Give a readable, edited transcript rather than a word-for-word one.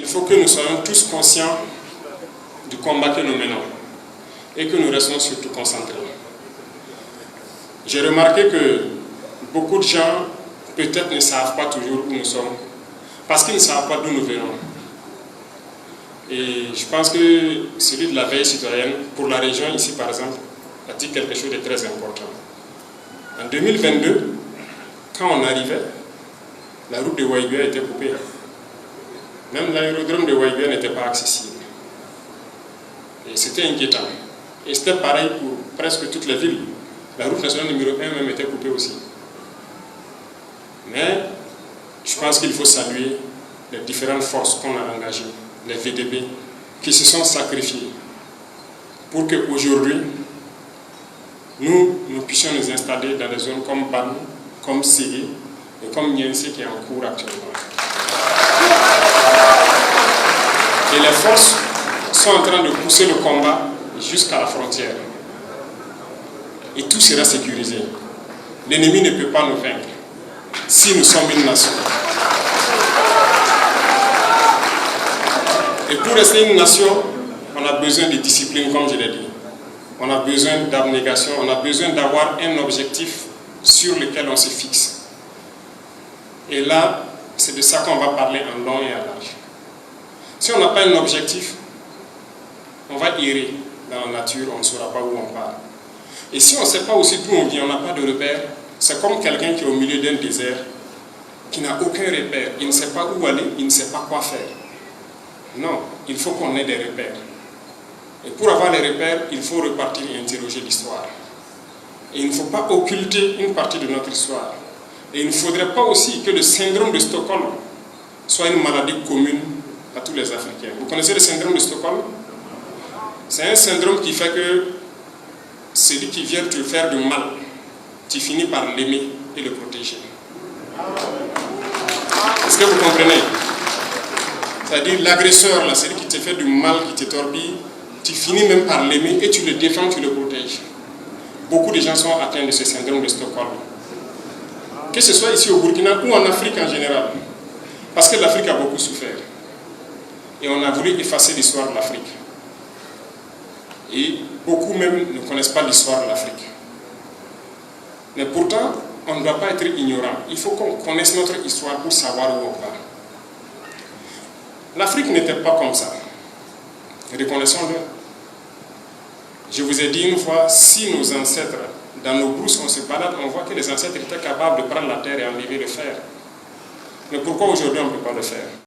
faut que nous soyons tous conscients du combat que nous menons et que nous restons surtout concentrés. J'ai remarqué que beaucoup de gens peut-être ne savent pas toujours où nous sommes parce qu'ils ne savent pas d'où nous venons. Et je pense que celui de la veille citoyenne, pour la région ici par exemple, a dit quelque chose de très important. En 2022, quand on arrivait, la route de Waïgué était coupée. Même l'aérodrome de Waïgué n'était pas accessible. Et c'était inquiétant. Et c'était pareil pour presque toutes les villes. La route nationale numéro 1 même était coupée aussi. Mais je pense qu'il faut saluer les différentes forces qu'on a engagées, les VDB, qui se sont sacrifiés pour qu'aujourd'hui, nous puissions nous installer dans des zones comme Ban, comme Ségué et comme Niense qui est en cours actuellement. Et les forces sont en train de pousser le combat jusqu'à la frontière. Et tout sera sécurisé. L'ennemi ne peut pas nous vaincre si nous sommes une nation. Et pour rester une nation, on a besoin de discipline, comme je l'ai dit. On a besoin d'abnégation, on a besoin d'avoir un objectif sur lequel on se fixe. Et là, c'est de ça qu'on va parler en long et en large. Si on n'a pas un objectif, on va errer dans la nature, on ne saura pas où on part. Et si on ne sait pas aussi d'où on vient, on n'a pas de repère, c'est comme quelqu'un qui est au milieu d'un désert, qui n'a aucun repère, il ne sait pas où aller, il ne sait pas quoi faire. Non, il faut qu'on ait des repères. Et pour avoir les repères, il faut repartir et interroger l'histoire. Et il ne faut pas occulter une partie de notre histoire. Et il ne faudrait pas aussi que le syndrome de Stockholm soit une maladie commune à tous les Africains. Vous connaissez le syndrome de Stockholm? C'est un syndrome qui fait que celui qui vient te faire du mal, tu finis par l'aimer et le protéger. Est-ce que vous comprenez? C'est-à-dire l'agresseur, là, celui qui te fait du mal, qui te torpille, tu finis même par l'aimer et tu le défends, tu le protèges. Beaucoup de gens sont atteints de ce syndrome de Stockholm. Que ce soit ici au Burkina ou en Afrique en général. Parce que l'Afrique a beaucoup souffert. Et on a voulu effacer l'histoire de l'Afrique. Et beaucoup même ne connaissent pas l'histoire de l'Afrique. Mais pourtant, on ne doit pas être ignorant. Il faut qu'on connaisse notre histoire pour savoir où on va. L'Afrique n'était pas comme ça. Reconnaissons-le. Je vous ai dit une fois, si nos ancêtres, dans nos brousses, on se balade, on voit que les ancêtres étaient capables de prendre la terre et enlever le fer. Mais pourquoi aujourd'hui on ne peut pas le faire?